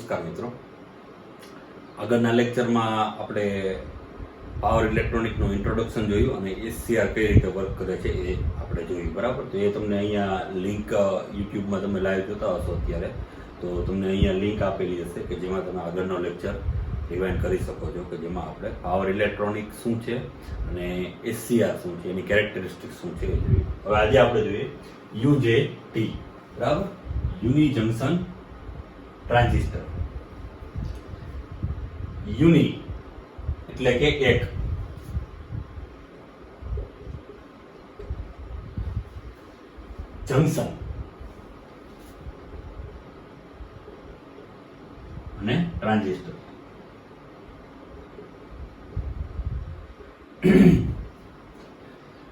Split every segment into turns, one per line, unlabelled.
નમસ્કાર મિત્રો, આગળના લેક્ચરમાં આપણે પાવર ઇલેક્ટ્રોનિકનું ઇન્ટ્રોડક્શન જોયું અને એસસીઆર કઈ રીતે વર્ક કરે છે એ આપણે જોયું. બરાબર, તો એ તમને અહીંયા લિંક યુટ્યુબમાં તમે લાઈવ જોતા હશો અત્યારે, તો તમને અહીંયા લિંક આપેલી હશે કે જેમાં તમે આગળનો લેક્ચર રિવાઇન્ડ કરી શકો છો, કે જેમાં આપણે પાવર ઇલેક્ટ્રોનિક શું છે અને એસસીઆર શું છે, એની કેરેક્ટરિસ્ટિક શું છે એ જોઈએ. હવે આજે આપણે જોઈએ યુજેટી. બરાબર, યુની જંકશન ટ્રાન્ઝિસ્ટર. યુની એટલે કે એક, જંકશન અને ટ્રાન્ઝિસ્ટર.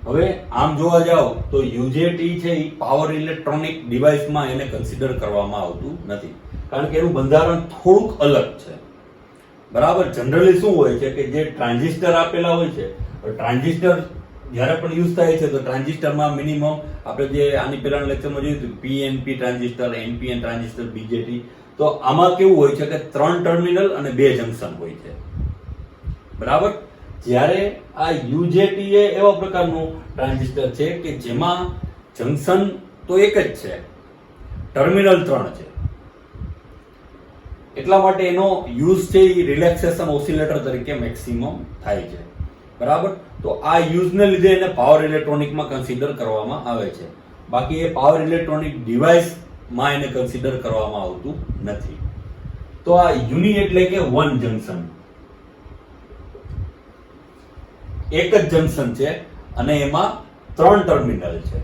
હવે આમ જોવા જાવ તો યુજેટી છે એ પાવર ઇલેક્ટ્રોનિક ડિવાઇસમાં એને કન્સિડર કરવામાં આવતું નથી, કારણ કે એનું બંધારણ થોડુંક અલગ છે. બરાબર, જનરલી શું હોય છે કે જે ટ્રાન્ઝિસ્ટર આપેલા હોય છે, ટ્રાન્ઝિસ્ટર જ્યારે પણ યુઝ થાય છે તો ટ્રાન્ઝિસ્ટરમાં મિનિમમ આપણે જે આની પહેલાના લેક્ચરમાં જોયું હતું PNP transistor, NPN transistor, BJT, તો આમાં કેવું હોય છે કે 3 ટર્મિનલ અને 2 જંકશન હોય છે. બરાબર, જ્યારે આ યુજેટી એ એવા પ્રકારનું ટ્રાન્ઝિસ્ટર છે કે જેમાં જંકશન તો એક જ છે, ટર્મિનલ 3 છે. એટલા માટે એનો યુઝ છે એ રિલેક્સેશન ઓસિલેટર તરીકે મેક્સિમમ થાય છે. બરાબર, તો આ યુઝને લીધે એને પાવર ઇલેક્ટ્રોનિકમાં કન્સિડર કરવામાં આવે છે, બાકી એ પાવર ઇલેક્ટ્રોનિક ડિવાઇસમાં એને કન્સિડર કરવામાં આવતું નથી. તો આ યુની એટલે કે વન જંકશન, એક જ જંકશન છે અને એમાં 3 ટર્મિનલ છે,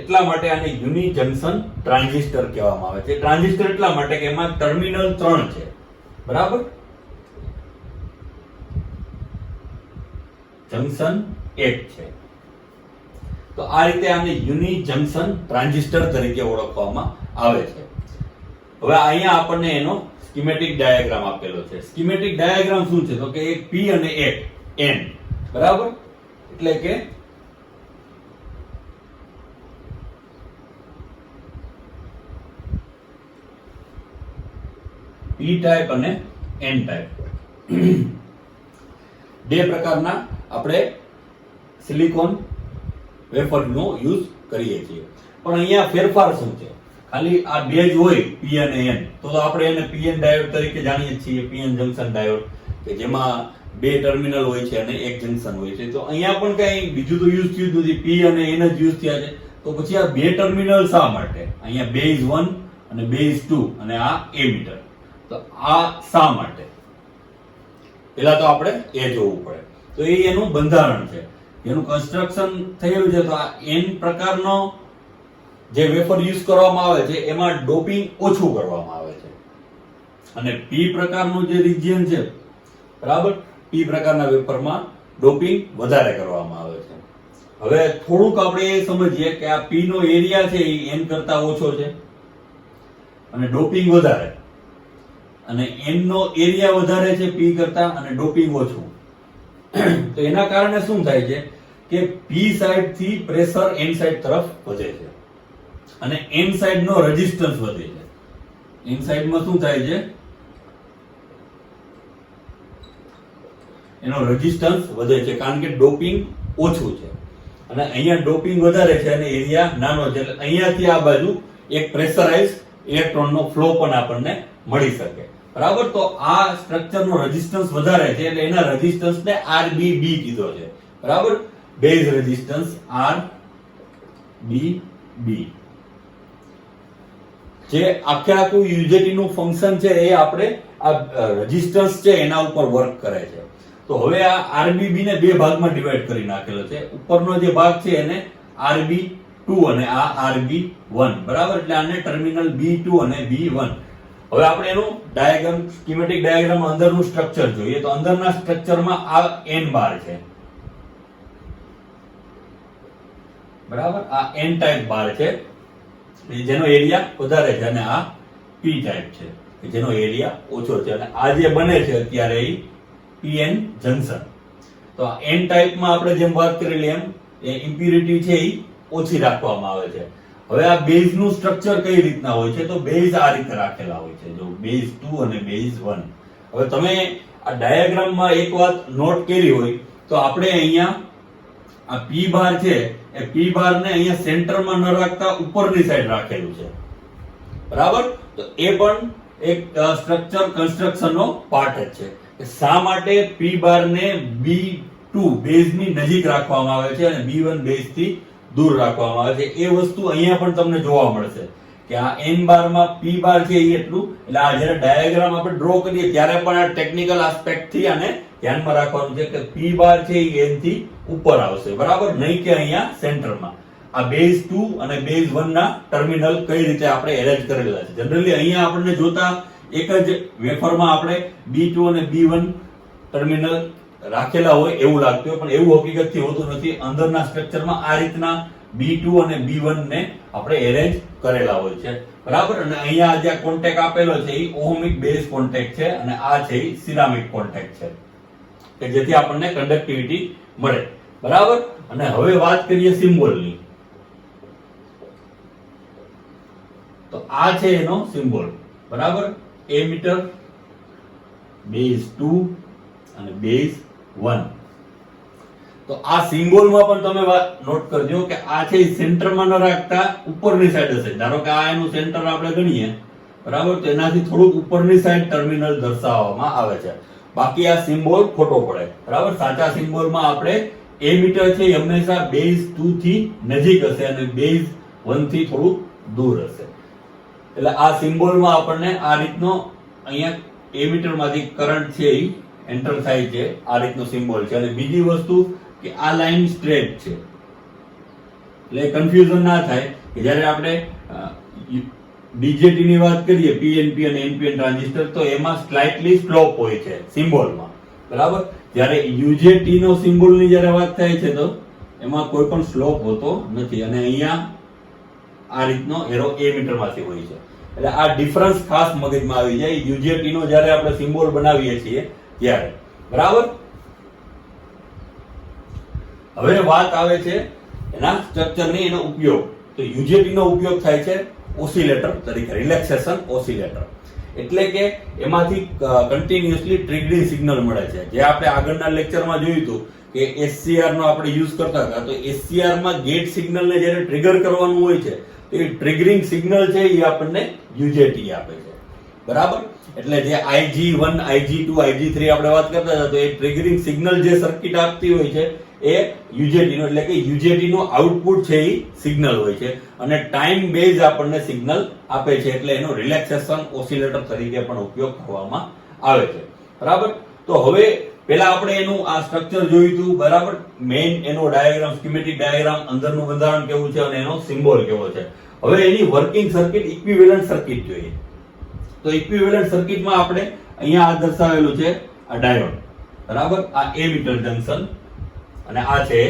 એટલા માટે આને યુની જંકશન ટ્રાન્ઝિસ્ટર કહેવામાં આવે છે. ટ્રાન્ઝિસ્ટર એટલા માટે કે એમાં ટર્મિનલ 3 છે. બરાબર, જંકશન 1 છે. તો આ રીતે આને યુની જંકશન ટ્રાન્ઝિસ્ટર તરીકે ઓળખવામાં આવે છે. હવે અહીંયા આપણને એનો સ્કીમેટિક ડાયાગ્રામ આપેલો છે. સ્કીમેટિક ડાયાગ્રામ શું છે તો કે એક પી અને એક એન. બરાબર, એટલે કે પી ટાઈપ અને એન ટાઈપ, બે પ્રકારના આપણે સિલિકોન વેફરનો યુઝ કરીએ છીએ. પણ અહીંયા ફેરફાર શું છે, ખાલી આ બે જ હોય પી અને એન, તો આપણે એને પીએન ડાયોડ તરીકે જાણીએ છીએ, પીએન જંકશન ડાયોડ, કે જેમાં 2 ટર્મિનલ હોય છે અને 1 જંકશન હોય છે. તો અહીંયા પણ કઈ બીજું તો યુઝ થયું નથી, પી અને એન જ યુઝ થયા છે. તો પછી આ 2 ટર્મિનલ શા માટે? અહીંયા બેઝ 1 અને બેઝ 2 અને આ એમીટર, તો આ શા માટે? પેલા તો આપણે એ જોવું પડે. તો એ એનું બંધારણ છે, એનું કન્સ્ટ્રક્શન થયેલું છે. તો આ એન પ્રકારનો જે વેફર યુઝ કરવામાં આવે છે એમાં ડોપિંગ ઓછું કરવામાં આવે છે, અને પી પ્રકારનું જે રિજિયન છે, બરાબર, પી પ્રકારના વેફરમાં ડોપિંગ વધારે કરવામાં આવે છે. હવે થોડુંક આપણે એ સમજીએ કે આ પી નો એરિયા છે એ એન કરતા ઓછો છે અને ડોપિંગ વધારે, અને એન નો એરિયા વધારે છે પી કરતા અને ડોપિંગ ઓછું. તો એના કારણે શું થાય છે કે પી સાઈડ થી પ્રેશર એન સાઈડ તરફ વધે છે અને એન સાઈડ નો રેઝિસ્ટન્સ વધે છે. એન સાઈડમાં શું થાય છે, એનો રેઝિસ્ટન્સ વધે છે, કારણ કે ડોપિંગ ઓછું છે અને અહીંયા ડોપિંગ વધારે છે અને એરિયા નાનો છે. એટલે અહીંયાથી આ બાજુ એક પ્રેશરાઇઝ ઇલેક્ટ્રોનનો ફ્લો પણ આપણને મળી શકે. બરાબર, તો આ સ્ટ્રક્ચરનો રેઝિસ્ટન્સ વધારે છે એટલે એના રેઝિસ્ટન્સને આરબીબી કીધો છે. બરાબર, બેઝ રેઝિસ્ટન્સ આરબીબી. જે આખું યુજેટી નું ફંક્શન છે એ આપણે આ રેઝિસ્ટન્સ છે એના ઉપર વર્ક કરે છે. તો હવે આ આરબીબી ને 2 ભાગમાં ડિવાઈડ કરી નાખેલો છે. ઉપરનો જે ભાગ છે એને આરબી2 અને આ આરબી1. બરાબર, એટલે આને ટર્મિનલ B2 અને B1. હવે આપણે એનું ડાયાગ્રામ, સ્કીમેટિક ડાયાગ્રામમાં અંદરનું સ્ટ્રક્ચર જોઈએ. તો અંદરના સ્ટ્રક્ચરમાં આ એન બાર છે. બરાબર, આ એન ટાઈપ બાર છે જેનો એરિયા વધારે છે, અને આ પી ટાઈપ છે જેનો એરિયા ઓછો છે. અને આ જે બને છે અત્યારે એ પીએન જંકશન. તો એન ટાઈપમાં આપણે જેમ વાત કરેલી એમ ઇમ્પ્યુરિટી છે એ ઓછી રાખવામાં આવે છે. હવે આ બેઝ નું સ્ટ્રક્ચર કઈ રીતના હોય છે, તો બેઝ આ રીતે રાખેલા હોય છે, જો બેઝ 2 અને બેઝ 1. હવે તમે આ ડાયાગ્રામમાં એક વાત નોટ કરી હોય તો આપણે અહીંયા આ પી બાર છે એ પી બાર ને અહીંયા સેન્ટરમાં ન રાખતા ઉપરની સાઈડ રાખેલું છે, બરાબર. તો એ પણ એક સ્ટ્રક્ચર કન્સ્ટ્રક્શનનો પાર્ટ જ છે કે શા માટે પી બાર ને B2 બેઝ ની નજીક રાખવામાં આવે છે અને B1 બેઝ થી દૂર રાખવામાં આવે છે. એ વસ્તુ અહીંયા પણ તમને જોવા મળશે કે આ n બાર માં p બાર છે એ એટલું, એટલે આ જ્યારે ડાયાગ્રામ આપણે ડ્રો કરીએ ત્યારે પણ આ ટેકનિકલ આસ્પેક્ટ થી આને ધ્યાનમાં રાખવાનું છે કે p બાર છે એ n થી ઉપર આવશે, બરાબર, નહીં કે અહીંયા સેન્ટરમાં. આ બેઝ 2 અને બેઝ 1 ના ટર્મિનલ કઈ રીતે આપણે એરેન્જ કરેલા છે. જનરલી અહીંયા આપણને જોતા એક જ વેફરમાં આપણે B2 અને B1 ટર્મિનલ રાખેલા હોય એવું લાગતું હોય, પણ એવું હકીકતથી હોતું નથી. અંદરના સ્ટ્રક્ચરમાં આ રીતના B2 અને B1 ને આપણે એરેન્જ કરેલા હોય છે, બરાબર. અને અહીંયા જે કોન્ટેક્ટ આપેલો છે એ ઓહમિક બેઝ કોન્ટેક્ટ છે અને આ છે એ સિરામિક કોન્ટેક્ટ છે કે જેથી આપણને કન્ડક્ટિવિટી મળે, બરાબર. અને હવે વાત કરીએ સિમ્બોલની, તો આ છે એનો સિમ્બોલ, બરાબર. એમીટર, બેઝ 2 અને બેઝ 1. તો આ સિમ્બોલમાં પણ તમે વાત નોટ કરજો કે આ છે સેન્ટરમાં ન રાખતા ઉપરની સાઈડ હશે. ધારો કે આ એનું સેન્ટર આપણે ગણીએ, બરાબર, તો એનાથી થોડુંક ઉપરની સાઈડ ટર્મિનલ દર્શાવવામાં આવે છે. બાકી આ સિમ્બોલ ખોટો પડે, બરાબર. સાચા સિમ્બોલમાં આપણે એમીટર છે એ હંમેશા બેઝ 2 થી નજીક હશે અને બેઝ 1 થી થોડુંક દૂર હશે. એટલે આ સિમ્બોલમાં આપણને આ રીતનો અહીંયા એમીટર માંથી કરંટ છે એ એન્ટર થાય છે, આ રીતનો સિમ્બોલ છે. અને બીજી વસ્તુ કે આ લાઈન સ્ટ્રેટ છે, એટલે કન્ફ્યુઝન ના થાય કે જ્યારે આપણે BJT ની વાત કરીએ, PNP અને NPN ટ્રાન્ઝિસ્ટર, તો એમાં સ્લાઇટલી સ્લોપ હોય છે સિમ્બોલમાં, બરાબર. જ્યારે UJT નો સિમ્બોલની જ્યારે વાત થાય છે તો એમાં કોઈ પણ સ્લોપ હોતો નથી અને અહીંયા આ રીતનો એરો એમીટર માંથી હોય છે. એટલે આ ડિફરન્સ ખાસ મગજમાં આવી જાય UJT નો જ્યારે આપણે સિમ્બોલ બનાવીએ છીએ ત્યારે, બરાબર. હવે વાત આવે છે એના સ્ટ્રક્ચરની, એનો ઉપયોગ. તો UJT નો ઉપયોગ થાય છે ઓસિલેટર તરીકે, રિલેક્સેશન ઓસિલેટર. એટલે કે એમાંથી કન્ટિન્યુઅસલી ટ્રિગરિંગ સિગ્નલ મળે છે. જે આપણે આગળના લેક્ચરમાં જોયું હતું કે SCR નો આપણે યુઝ કરતા હતા, તો SCR માં ગેટ સિગ્નલને જ્યારે ટ્રિગર કરવાનું હોય છે તો એ ટ્રિગરિંગ સિગ્નલ છે એ આપણને UJT આપે છે, બરાબર. એટલે જે IG1, IG2, IG3 આપણે વાત કરતા હતા, તો એ ટ્રિગરિંગ સિગ્નલ જે સર્કિટ આપતી હોય છે એ UJT નો, એટલે કે UJT નો આઉટપુટ છે એ સિગ્નલ હોય છે અને ટાઈમ બેઝ આપણને સિગ્નલ આપે છે. એટલે એનો રિલેક્સેશન ઓસિલેટર તરીકે પણ ઉપયોગ કરવામાં આવે છે, બરાબર. તો હવે પહેલા આપણે એનું આ સ્ટ્રક્ચર જોયું હતું, બરાબર. મેઇન એનો ડાયાગ્રામ, સ્કીમેટિક ડાયાગ્રામ, અંદરનું બંધારણ કેવું છે અને એનો સિમ્બોલ કેવો છે. હવે એની વર્કિંગ સર્કિટ, ઇક્વિવેલન્ટ સર્કિટ જોઈએ. તો ઇક્વિવેલન્ટ સર્કિટમાં આપણે અહીંયા આ દર્શાવેલું છે આ ડાયોડ, બરાબર. આ એમીટર જંકશન અને આ છે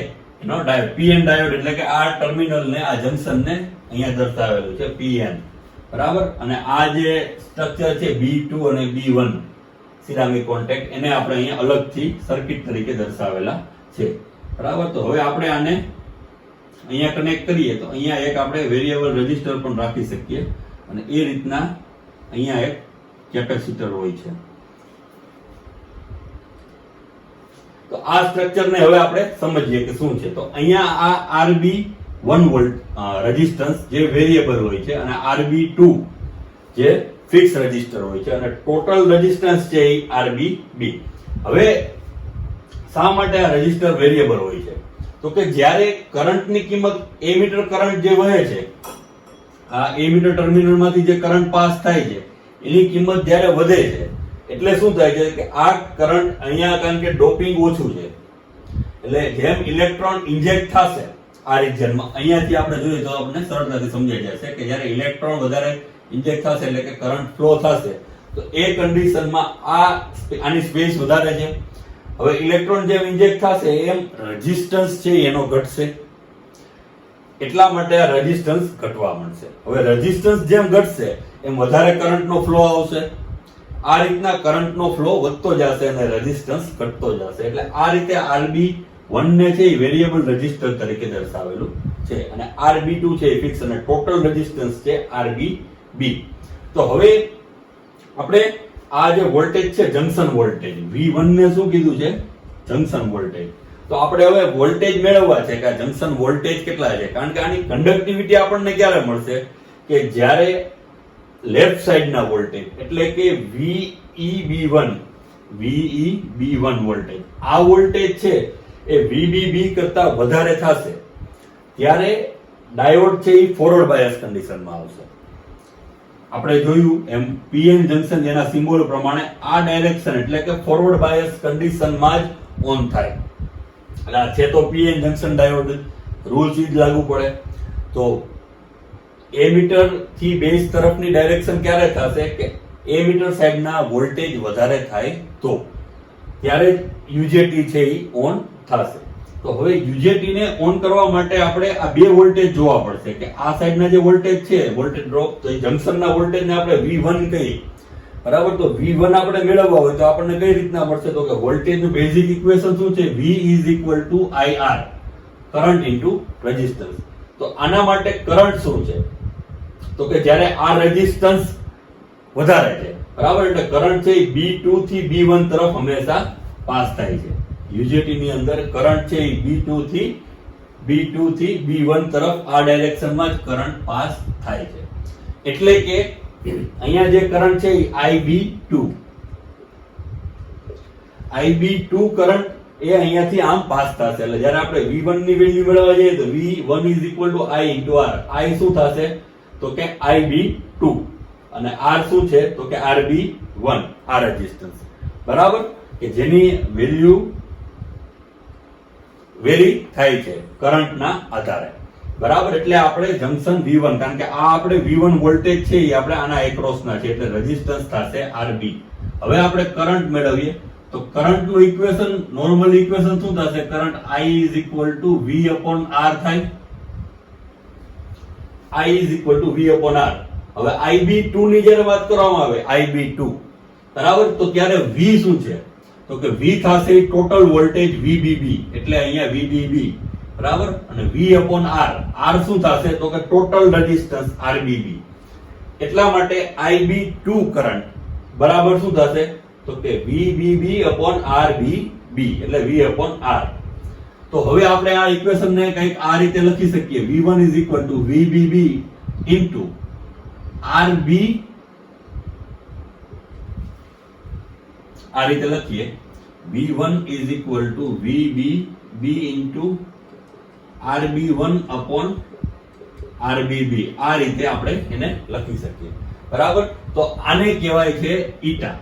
એનો ડાયોડ, PN ડાયોડ. એટલે કે આ ટર્મિનલ ને, આ જંકશન ને અહીંયા દર્શાવેલું છે PN, બરાબર. અને આ જે સ્ટ્રક્ચર છે B2 અને B1 સિરામિક કોન્ટેક્ટ, એને આપણે અહીંયા અલગથી સર્કિટ તરીકે દર્શાવેલા છે, બરાબર. તો હવે આપણે આને અહીંયા કનેક્ટ કરીએ તો અહીંયા એક આપણે વેરિયેબલ રેઝિસ્ટર પણ રાખી શકીએ અને એ રીતના અહીંયા એક કેપેસિટર હોય છે. તો આ સ્ટ્રક્ચરને હવે આપણે સમજીએ કે શું છે. તો અહીંયા આ RB1 વોલ્ટ રેઝિસ્ટન્સ જે વેરિયેબલ હોય છે અને RB2 જે ફિક્સ રેઝિસ્ટર હોય છે અને ટોટલ રેઝિસ્ટન્સ છે એ RBB. હવે શા માટે આ રેઝિસ્ટર વેરિયેબલ હોય છે? તો કે જ્યારે કરંટની કિંમત, એમીટર કરંટ જે વહે છે, આ એમીટર ટર્મિનલમાંથી જે કરંટ પાસ થાય છે એની કિંમત જ્યારે વધે છે એટલે શું થાય છે કે આ કરંટ અહીંયા, કારણ કે ડોપિંગ ઓછું છે, એટલે જેમ ઇલેક્ટ્રોન ઇન્જેક્ટ થશે આ રિજનમાં, અહીંયાથી આપણે જોઈએ તો આપણને સરળતાથી સમજાઈ જશે કે જ્યારે ઇલેક્ટ્રોન વધારે ઇન્જેક્ટ થશે એટલે કે કરંટ ફ્લો થશે, તો એ કન્ડિશનમાં આની સ્પેસ વધારે છે. હવે ઇલેક્ટ્રોન જેમ ઇન્જેક્ટ થશે એમ રેઝિસ્ટન્સ છે એનો ઘટશે, એટલા માટે આ રેઝિસ્ટન્સ ઘટવા માંડશે. હવે રેઝિસ્ટન્સ જેમ ઘટશે એમ વધારે કરંટનો ફ્લો આવશે, આ રીતના કરંટનો ફ્લો વધતો જશે અને રેઝિસ્ટન્સ ઘટતો જશે. એટલે આ રીતે RB1 ને છે એ વેરિયેબલ રેઝિસ્ટર તરીકે દર્શાવેલું છે અને RB2 છે એ ફિક્સ અને ટોટલ રેઝિસ્ટન્સ છે RBB. તો હવે આપણે આ જે વોલ્ટેજ છે જંકશન વોલ્ટેજ V1 ને શું કીધું છે? Junction voltage. તો આપણે હવે વોલ્ટેજ મેળવવા છે કે આ જંકશન વોલ્ટેજ કેટલા છે, કારણ કે આની કન્ડક્ટિવિટી આપણને ક્યારે મળશે કે જ્યારે લેફ્ટ સાઈડના વોલ્ટેજ એટલે કે VEB1 વોલ્ટેજ, આ વોલ્ટેજ છે એ VBB કરતા વધારે થશે ત્યારે ડાયોડ છે એ ફોરવર્ડ બાયસ કન્ડિશનમાં આવશે. આપણે જોયું એમ PN જંકશન જેના સિમ્બોલ પ્રમાણે આ ડાયરેક્શન એટલે કે ફોરવર્ડ બાયસ કન્ડિશનમાં જ ઓન થાય. એટલે આ છે તો PN જંકશન ડાયોડ, રૂલ્સ જ લાગુ પડે. તો એમીટર થી બેઝ તરફની ડાયરેક્શન ક્યારે થશે કે એમીટર સાઈડના વોલ્ટેજ વધારે થાય તો ત્યારે UJT છે એ ઓન થશે. તો હવે UJT ને ઓન કરવા માટે આપણે આ બે વોલ્ટેજ જોવા પડશે કે આ સાઈડના જે વોલ્ટેજ છે વોલ્ટેજ ડ્રોપ, તો એ જંકશનના વોલ્ટેજને આપણે V1 કહીએ, બરાબર. તો V1 આપણે મેળવવા હોય તો આપણને કઈ રીતના મળશે તો કે વોલ્ટેજનું બેઝિક ઇક્વેશન શું છે? V is equal to IR, current into resistance. તો આના માટે કરંટ શું છે તો કે જ્યારે આ રેઝિસ્ટન્સ વધારે છે, બરાબર, એટલે કરંટ છે B2 થી B1 તરફ હંમેશા પાસ થાય છે. UJT ની અંદર કરંટ છે B2 થી B1 તરફ આ ડાયરેક્શનમાં જ કરંટ પાસ થાય છે. એટલે કે અહીંયા જે કરંટ છે IB2 કરંટ એ અહીંયાથી આમ પાસ થશે. એટલે જ્યારે આપણે V1 ની વેલ્યુ મેળવવા જઈએ તો V1 is equal to I into R. I શું થશે તો કે IB2 અને R શું છે તો કે RB1, આ રેઝિસ્ટન્સ, બરાબર, કે જેની વેલ્યુ વેરી થાય છે કરંટના આધારે, બરાબર. એટલે આપણે જંકશન V1, કારણ કે આ આપણે V1 વોલ્ટેજ છે એ આપણે આના એક્રોસના છે એટલે રેઝિસ્ટન્સ થશે RB. હવે આપણે કરંટ મેળવીએ તો કરંટનું ઇક્વેશન, નોર્મલ ઇક્વેશન શું થશે? Current I is equal to V upon R થાય. I is equal to V upon R. હવે IB2 ની જ્યારે વાત કરવામાં આવે IB2, બરાબર, તો ત્યારે V શું છે તો કે V થશે ટોટલ વોલ્ટેજ VBB, એટલે અહીંયા VBB, બરાબર, અને V upon R. R શું થશે તો કે ટોટલ રેઝિસ્ટન્સ RBB. એટલા માટે IB2 કરંટ બરાબર શું થશે તો કે VBB upon RBB, એટલે V upon R. તો હવે આપણે આ ઇક્વેશનને કંઈક આ રીતે લખી શકીએ, V1 is equal to VBB into RB, આ રીતે લખીએ, V1 is equal to VBB into RB1 upon RBB. આ રીતે આપણે એને લખી શકીએ, બરાબર. તો આને કહેવાય છે ઈટા,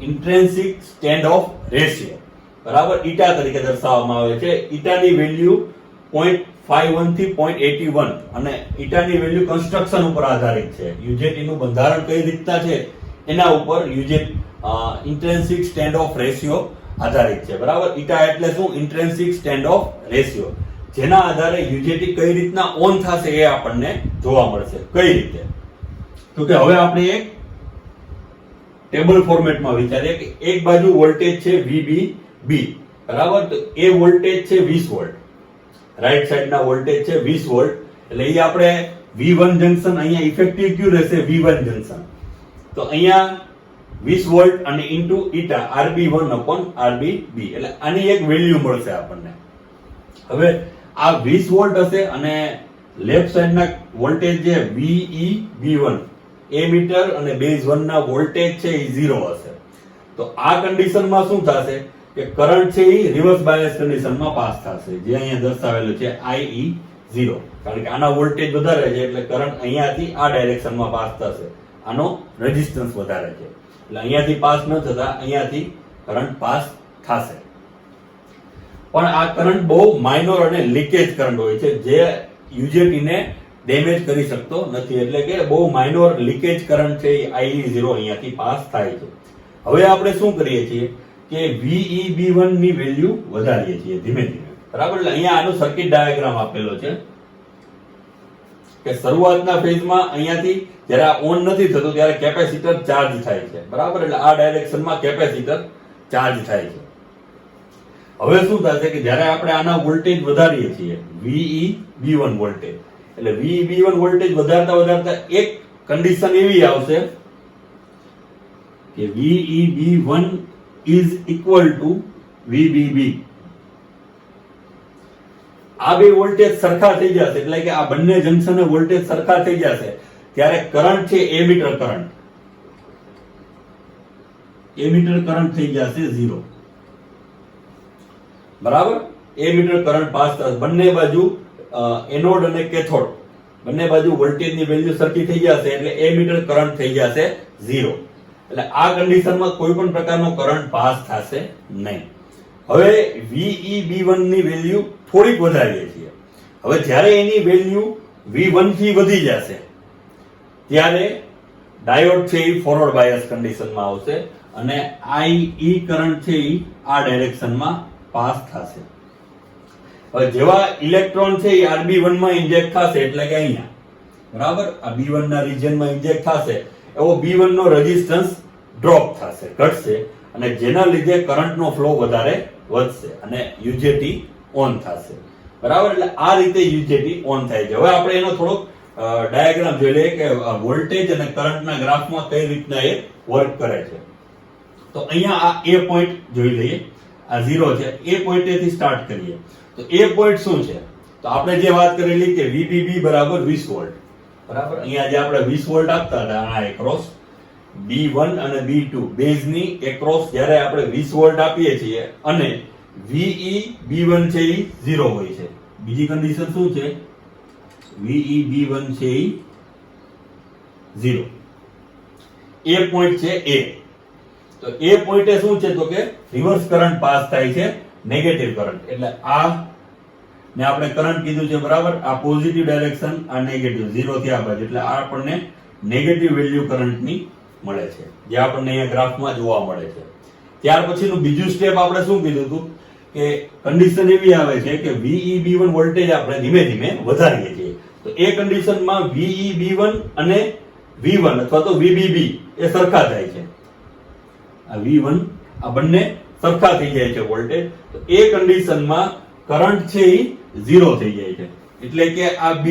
ઇન્ટ્રિન્સિક સ્ટેન્ડ ઓફ રેશિયો, બરાબર, ઈટા તરીકે દર્શાવવામાં આવે છે. ઈટાની વેલ્યુ 0.51 થી 0.81 અને ઈટાની વેલ્યુ કન્સ્ટ્રક્શન ઉપર આધારિત છે. UJT નું બંધારણ કઈ રીતના છે એના ઉપર ઇન્ટ્રિન્સિક સ્ટેન્ડ ઓફ રેશિયો આધારિત છે, બરાબર. ઈટા એટલે શું? ઇન્ટ્રિન્સિક સ્ટેન્ડ ઓફ રેશિયો, જેના આધારે UJT કઈ રીતના ઓન થશે એ આપણને જોવા મળશે. કઈ રીતે તો કે હવે આપણે એક ટેબલ ફોર્મેટમાં વિચારીએ કે એક બાજુ વોલ્ટેજ છે VBB, બરાબર, તો એ વોલ્ટેજ છે 20 વોલ્ટ, રાઈટ સાઈડના વોલ્ટેજ છે 20 વોલ્ટ, એટલે એ આપણે V1 જંકશન અહીંયા ઇફેક્ટિવ ક્યુ રહેશે V1 જંકશન, તો અહીંયા 20 વોલ્ટ અને into eta RB1 upon RBB, એટલે આની એક વેલ્યુ મળશે આપણને. હવે આ 20 વોલ્ટ હશે અને લેફ્ટ સાઈડના વોલ્ટેજ જે VEB1 એમીટર અને બેઝ 1 ના વોલ્ટેજ છે એ 0 હશે. તો આ કન્ડિશનમાં શું થશે કે કરંટ છે એ રિવર્સ બાયસ કન્ડિશનમાં પાસ થશે, જે અહીંયા દર્શાવેલું છે IE0, કારણ કે આના વોલ્ટેજ વધારે છે એટલે કરંટ અહીંયાથી આ ડાયરેક્શનમાં પાસ થશે. આનો રેઝિસ્ટન્સ વધારે છે એટલે અહીંયાથી પાસ ન થતા અહીંયાથી કરંટ પાસ થશે. પણ આ કરંટ બહુ માઇનોર અને લીકેજ કરંટ હોય છે જે UJT ને ડેમેજ કરી શકતો નથી, એટલે કે બહુ માઇનોર લીકેજ કરંટ છે IE0 અહીંયાથી પાસ થાય છે. હવે આપણે શું કરીએ છીએ કે VEB1 ની વેલ્યુ વધારીએ છીએ ધીમે ધીમે, બરાબર. એટલે અહીંયા આનો સર્કિટ ડાયાગ્રામ આપેલો છે કે શરૂઆતના ફેઝમાં અહીંયાથી જ્યારે આ ઓન નથી થતું ત્યારે કેપેસિટર ચાર્જ થાય છે, બરાબર, એટલે આ ડાયરેક્શનમાં કેપેસિટર ચાર્જ થાય છે. હવે શું થશે કે જ્યારે આપણે આના વોલ્ટેજ વધારીએ છીએ VEB1 વોલ્ટેજ, એટલે VEB1 વોલ્ટેજ વધારતા વધારતા એક કન્ડિશન એવી આવશે કે VEB1 is equal to VBB. આ બે વોલ્ટેજ સરખા થઈ જશે, એટલે કે આ બંને જંકશને વોલ્ટેજ સરખા થઈ જશે ત્યારે કરંટ છે એમીટર કરંટ થઈ જશે 0. બરાબર, એમીટર કરંટ પાસ થશે. બંને બાજુ એનોડ અને કેથોડ બંને બાજુ વોલ્ટેજની વેલ્યુ સરખી થઈ જશે એટલે એમીટર કરંટ થઈ જશે 0. એટલે આ કન્ડિશનમાં કોઈ પણ પ્રકારનો કરંટ પાસ થશે નહીં. હવે VEB1 ની વેલ્યુ થોડીક વધારીએ છીએ. હવે જ્યારે એની વેલ્યુ V1 થી વધી જશે ત્યારે ડાયોડ છે એ ફોરવર્ડ બાયસ કન્ડિશનમાં આવશે અને IE કરંટ છે એ આ ડાયરેક્શનમાં પાસ થશે. હવે જેવા ઇલેક્ટ્રોન છે એ RB1 માં ઇન્જેક્ટ થશે એટલે કે અહીંયા બરાબર આ B1 ના રિજિયનમાં ઇન્જેક્ટ થશે એવો B1 નો રેઝિસ્ટન્સ ડ્રોપ થશે, ઘટશે અને જેના લીધે કરંટનો ફ્લો વધારે વધશે અને UJT ઓન થશે. બરાબર, એટલે આ રીતે UJT ઓન થાય છે. હવે આપણે એનો થોડોક ડાયાગ્રામ જોઈ લઈએ કે વોલ્ટેજ અને કરંટના ગ્રાફમાં કઈ રીતના એ વર્ક કરે છે. તો અહીંયા આ A પોઈન્ટ જોઈ લઈએ, આ 0 છે. એ પોઈન્ટેથી સ્ટાર્ટ કરીએ. તો એ પોઈન્ટ શું છે? તો આપણે જે વાત કરેલી કે VBB બરાબર 20 વોલ્ટ. બરાબર, અહીંયા જે આપણે 20 વોલ્ટ આપતા હતા આ એક્રોસ B1 અને B2 બેઝની એક્રોસ જ્યારે આપણે 20 વોલ્ટ આપીએ છીએ અને VEB1 છે એ 0 હોય છે. બીજી કન્ડિશન શું છે? VEB1 છે એ 0. એ પોઈન્ટ છે A. તો એ પોઈન્ટે શું છે તો કે રિવર્સ કરંટ પાસ થાય છે, નેગેટિવ કરંટ. એટલે આ ને આપણે કરંટ કીધું છે બરાબર, આ પોઝિટિવ ડાયરેક્શન, આ નેગેટિવ 0 થી આ બાજુ, એટલે આ આપણને નેગેટિવ વેલ્યુ કરંટની મળે છે જે આપણને અહીંયા ગ્રાફમાં જોવા મળે છે. ત્યાર પછીનું બીજું સ્ટેપ આપણે શું કીધું હતું કે કન્ડિશન એવી આવે છે કે VEB1 વોલ્ટેજ આપણે ધીમે ધીમે વધારીએ છીએ. તો એ કન્ડિશનમાં VEB1 અને V1 અથવા તો VBB એ સરખા થાય છે. આ V1 આ બંને સરખા થઈ જાય છે વોલ્ટેજ. તો એ કન્ડિશનમાં કરંટ છે એ 0 થઈ જાય છે. એટલે કે આ B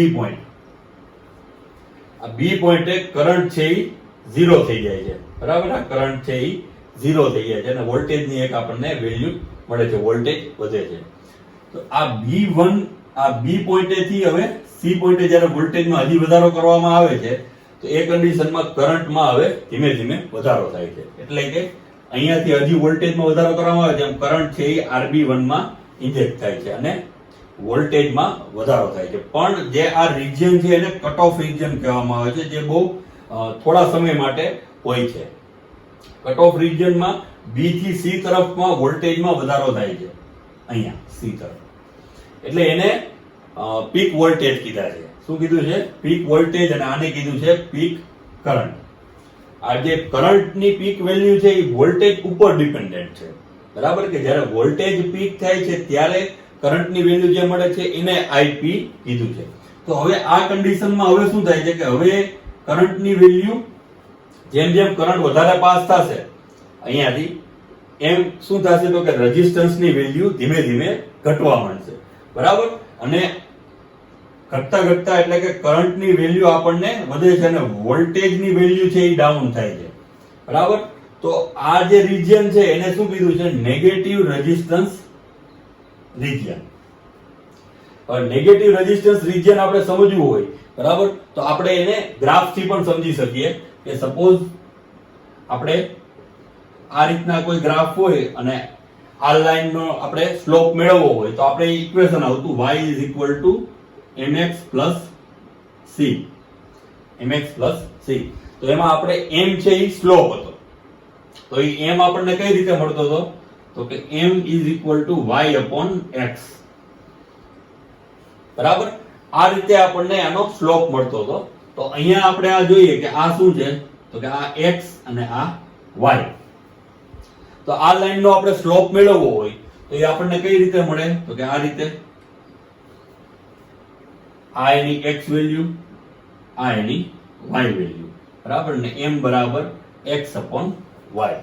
પોઈન્ટે કરંટ છે એ 0 થઈ જાય છે. બરાબર, આ કરંટ છે એ 0 થઈ જાય છે અને વોલ્ટેજની એક આપણને વેલ્યુ મળે છે, વોલ્ટેજ વધે છે. તો આ B1 આ B પોઈન્ટેથી હવે C પોઈન્ટે જ્યારે વોલ્ટેજમાં હજી વધારો કરવામાં આવે છે તો એ કન્ડિશનમાં કરંટમાં હવે ધીમે ધીમે વધારો થાય છે. એટલે કે અહીંયાથી હજી વોલ્ટેજમાં વધારો કરવામાં આવે છે એમ કરંટ છે એ RB1 માં ઇન્જેક્ટ થાય છે અને વોલ્ટેજમાં વધારો થાય છે. પણ જે આ રિજિયન છે એને કટ ઓફ રિજિયન કહેવામાં આવે છે, જે બહુ થોડા સમય માટે હોય છે. કટ ઓફ રિજિયનમાં B થી C તરફમાં વોલ્ટેજમાં વધારો થાય છે, અહીંયા C તરફ, એટલે એને પીક વોલ્ટેજ કીધા છે. શું કીધું છે? Peak voltage. અને આને કીધું છે પીક કરંટ. આ જે કરંટની પીક વેલ્યુ છે એ વોલ્ટેજ ઉપર ડિપેન્ડન્ટ છે. બરાબર, કે જ્યારે વોલ્ટેજ પીક થાય છે ત્યારે કરંટની વેલ્યુ જે મળે છે એને IP કીધું છે. તો હવે આ કન્ડિશનમાં હવે શું થાય છે કે હવે કરંટની વેલ્યુ જેમ જેમ કરંટ વધારે પાસ થશે અહીંયાથી એમ શું થશે તો કે રેઝિસ્ટન્સની વેલ્યુ ધીમે ધીમે ઘટવા માંડશે. બરાબર, અને ઘટતા ઘટતા એટલે કે કરંટની વેલ્યુ આપણને વધે છે અને વોલ્ટેજની વેલ્યુ છે એ ડાઉન થાય છે. બરાબર, તો આ જે રિજિયન છે એને શું કીધું છે? Negative resistance region. Negative resistance region આપણે સમજવું હોય બરાબર તો આપણે એને ગ્રાફથી પણ સમજી શકીએ કે સપોઝ આપણે આ રીતના કોઈ ગ્રાફ હોય અને આ લાઈનનો આપણે સ્લોપ મેળવવો હોય તો આપણે ઇક્વેશન આવતું y mx c. તો એમાં આપણે m છે એ સ્લોપ હતો. તો એ m આપણને કઈ રીતે મળતો હતો તો કે m y/x. બરાબર, આ રીતે આપણને આનો સ્લોપ મળતો હતો. તો અહીંયા આપણે આ જોઈએ કે આ શું છે તો કે આ x અને આ y. તો આ લાઈનનો આપણે સ્લોપ મેળવવો હોય તો એ આપણને કઈ રીતે મળે તો કે આ રીતે. આ એની x વેલ્યુ, આ એની y વેલ્યુ. બરાબર ને m બરાબર x/y.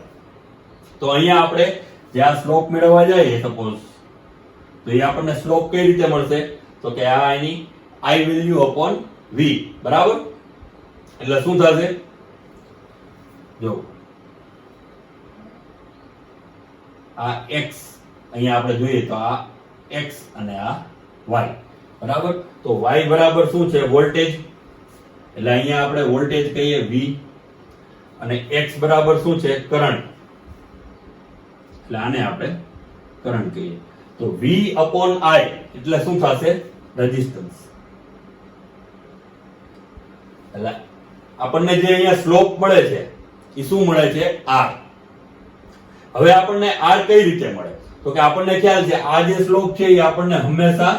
તો અહીંયા આપણે જ્યાં સ્લોપ મેળવવા જઈએ સપોઝ તો એ આપણને સ્લોપ કઈ રીતે મળશે? તો કે આ એની I વેલ્યુ અપોન V, બરાબર? એટલે શું થશે? જો આ x અહીંયા આપણે જોઈએ તો આ x અને આ y, બરાબર? તો y બરાબર શું છે? વોલ્ટેજ, એટલે અહીંયા આપણે વોલ્ટેજ કહીએ V, અને x બરાબર શું છે? કરંટ, એટલે આને આપણે કરંટ કહીએ. તો V અપોન I એટલે શું થશે? રેઝિસ્ટન્સ. એટલે આપણને જે અહીંયા સ્લોપ મળે છે એ શું મળે છે? R. હવે આપણને R કઈ રીતે મળે? તો કે આપણને ખ્યાલ છે આ જે સ્લોપ છે એ આપણને હંમેશા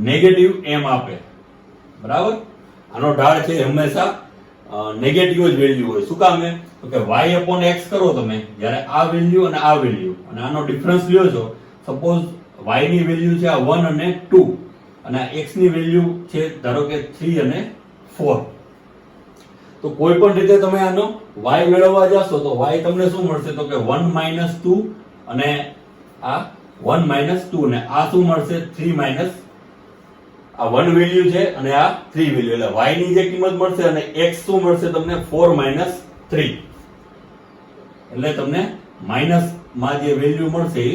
નેગેટિવ m આપે, બરાબર? આનો ઢાળ છે હંમેશા નેગેટિવ જ વેલ્યુ હોય. શું કામ? તો કે y અપોન x કરો તમે, જ્યારે આ વેલ્યુ અને આ વેલ્યુ અને આનો ડિફરન્સ લ્યો છો, સપોઝ y ની વેલ્યુ છે આ 1 અને 2 અને x ની વેલ્યુ છે ધારો કે 3 અને 4, તો કોઈ પણ રીતે તમે આનો y મેળવવા જશો તો y તમને શું મળશે? તો કે 1 - 2 અને આ 1 - 2 અને આ શું મળશે? 3 આ 1 વેલ્યુ છે અને આ 3 વેલ્યુ, એટલે y ની જે કિંમત મળશે અને x શું મળશે તમને? 4 - 3, એટલે તમને માઈનસ માં જે વેલ્યુ મળશે એ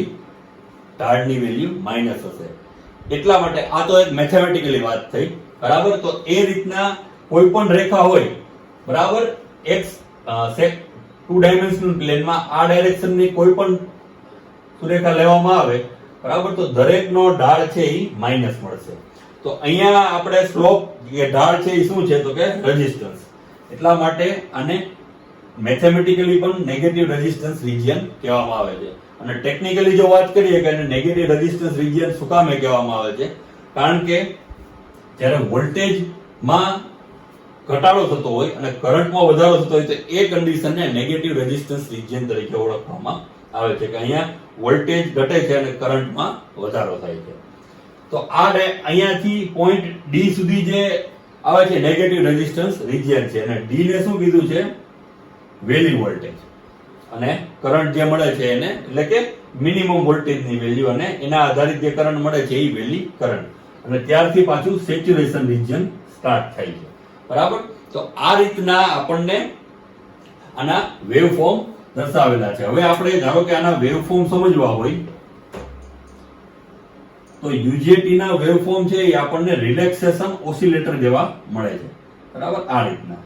ઢાળની વેલ્યુ માઈનસ હશે. એટલા માટે આ તો એક મેથેમેટિકલી વાત થઈ, બરાબર? તો એ રીતના કોઈ પણ રેખા હોય, બરાબર, x 2 ડાયમેન્શનલ પ્લેનમાં આ ડાયરેક્શનની કોઈ પણ સુરેખા લેવામાં આવે, બરાબર, તો દરેકનો ઢાળ છે એ માઈનસ મળશે. તો અહીંયા આપણે સ્લોપ જે ઢાળ છે એ શું છે? તો કે રેઝિસ્ટન્સ. એટલા માટે આને મેથેમેટિકલી પણ નેગેટિવ રેઝિસ્ટન્સ રિજિયન કહેવામાં આવે છે. અને ટેકનિકલી જો વાત કરીએ કે એને નેગેટિવ રેઝિસ્ટન્સ રિજિયન શું કામ કહેવામાં આવે છે? કારણ કે જ્યારે વોલ્ટેજમાં ઘટાડો થતો હોય અને કરંટમાં વધારો થતો હોય તો એ કન્ડિશનને નેગેટિવ રેઝિસ્ટન્સ રિજિયન તરીકે ઓળખવામાં આવે છે કે અહીંયા વોલ્ટેજ ઘટે છે અને કરંટમાં વધારો થાય છે. તો આ અહીંયાથી પોઈન્ટ D સુધી જે આવે છે નેગેટિવ રેઝિસ્ટન્સ રિજિયન છે, અને D ને શું કીધું છે? વેલ્યુ વોલ્ટેજ, અને કરંટ જે મળે છે એને એટલે કે મિનિમમ વોલ્ટેજની વેલ્યુ, અને એના આધારિત જે કરંટ મળે છે એ વેલ્યુ કરંટ, અને ત્યારથી પાછું સેચ્યુરેશન રિજિયન સ્ટાર્ટ થાય છે, બરાબર? તો આ રીતના આપણને આના વેવફોર્મ દર્શાવેલા છે. હવે આપણે ધારો કે આના વેવફોર્મ સમજવા હોય તો UJT ના વેવફોર્મ છે એ આપણને રિલેક્સેશન ઓસિલેટર જેવા મળે છે, બરાબર? આ રીતના.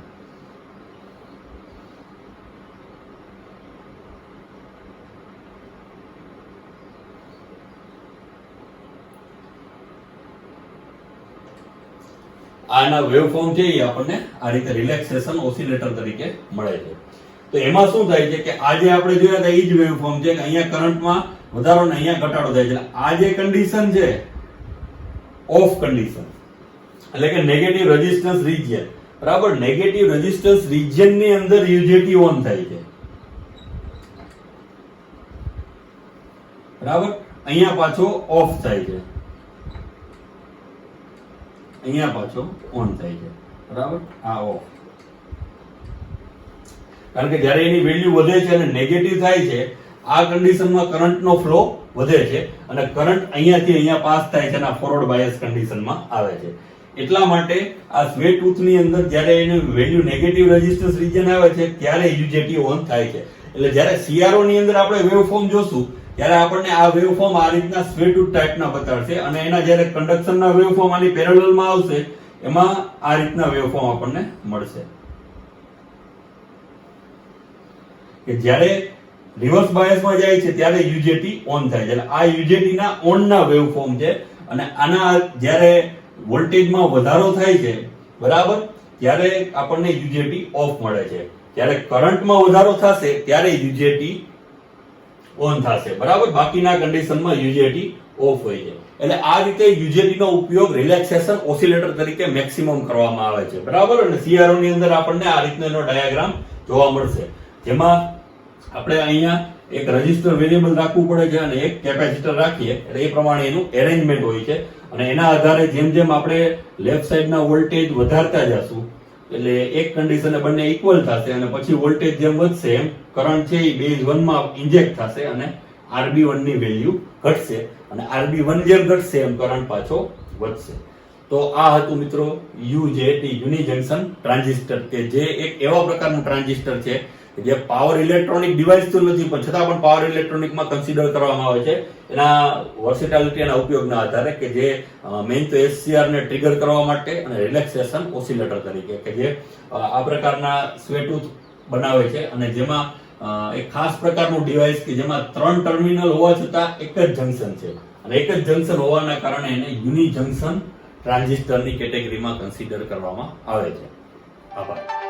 આના વેવફોર્મ છે એ આપણને આ રીતે રિલેક્સેશન ઓસિલેટર તરીકે મળે છે. તો એમાં શું થાય છે કે આ જે આપણે જોયા હતા એ જ વેવફોર્મ છે કે અહીંયા કરંટમાં વધારો ને અહીંયા ઘટાડો થાય છે. આ જે કન્ડિશન છે ઓફ કન્ડિશન, એટલે કે નેગેટિવ રેઝિસ્ટન્સ રિજિયન, બરાબર? નેગેટિવ રેઝિસ્ટન્સ રિજિયન ની અંદર UJT ઓન થાય છે, બરાબર? અહીંયા પાછો ઓફ થાય છે, અહીંયા પાછો ઓન થાય છે, બરાબર? આ ઓફ. કારણ કે જ્યારે એની વેલ્યુ વધે છે અને નેગેટિવ થાય છે, આ કન્ડિશનમાં કરંટનો ફ્લો વધે છે અને કરંટ અહીંયાથી અહીંયા પાસ થાય છે અને ફોરવર્ડ બાયસ કન્ડિશનમાં આવે છે. એટલા માટે આ સ્વે ટૂથની અંદર જ્યારે એની વેલ્યુ નેગેટિવ રેઝિસ્ટન્સ રિજિયન આવે છે ત્યારે UJT ઓન થાય છે. એટલે જ્યારે CRO ની અંદર આપણે વેવફોર્મ જોશું ત્યારે આપણને આ વેવફોર્મ આ રીતના સ્વે ટૂથ ટાઈપના બતાડશે, અને એના જ્યારે કન્ડક્શનના વેવફોર્મ આની પેરેલલમાં આવશે એમાં આ રીતના વેવફોર્મ આપણને મળશે. કે જ્યારે રિવર્સ બાયસમાં જાય છે ત્યારે UJT ઓન થાય છે. એટલે આ UJT ના ઓન ના વેવફોર્મ છે, અને આના જ્યારે વોલ્ટેજમાં વધારો થાય છે, બરાબર, ત્યારે આપણને UJT ઓફ મળે છે. જ્યારે કરંટમાં વધારો થશે ત્યારે UJT ઓન થશે, બરાબર? બાકીના કન્ડિશનમાં UJT ઓફ હોય છે. એટલે આ રીતે UJT નો ઉપયોગ રિલેક્સેશન ઓસિલેટર તરીકે મેક્સિમમ કરવામાં આવે છે, બરાબર? અને CRO ની અંદર આપણને આ રીતનો એનો ડાયાગ્રામ જોવા મળશે, જેમાં આપણે અહીંયા એક રેઝિસ્ટર વેરિયેબલ રાખવું પડે છે અને એક કેપેસિટર રાખીએ એટલે એ પ્રમાણે એનું એરેન્જમેન્ટ હોય છે. અને એના આધારે જેમ જેમ આપણે લેફ્ટ સાઈડના વોલ્ટેજ વધારતા જશું એટલે એક કન્ડિશને બંને ઇક્વલ થશે, અને પછી વોલ્ટેજ જેમ વધશે એમ કરંટ છે એ બેઝ 1 માં ઇન્જેક્ટ થશે અને RB1 ની વેલ્યુ ઘટશે, અને RB1 જેમ ઘટશે એમ કરંટ પાછો વધશે. તો આ હતું મિત્રો UJT યુની જંકશન ટ્રાન્ઝિસ્ટર, કે જે એક એવા પ્રકારનું ટ્રાન્ઝિસ્ટર છે કે જે પાવર ઇલેક્ટ્રોનિક ડિવાઇસ તો નથી પણ છતાં પણ પાવર ઇલેક્ટ્રોનિકમાં કન્સિડર કરવામાં આવે છે એના વર્સેટાલિટી અને ઉપયોગના આધારે, કે જે મેઇન તો SCR ને ટ્રિગર કરવા માટે અને રિલેક્સેશન ઓસિલેટર તરીકે, કે જે આ પ્રકારના સ્વેટુથ બનાવે છે અને જેમાં એક ખાસ પ્રકારનું ડિવાઇસ કે જેમાં 3 ટર્મિનલ હોવા છતાં એક જ જંકશન છે અને એક જ જંકશન હોવાના કારણે એને યુની જંકશન ટ્રાન્ઝિસ્ટરની કેટેગરીમાં કન્સિડર કરવામાં આવે છે. આભાર.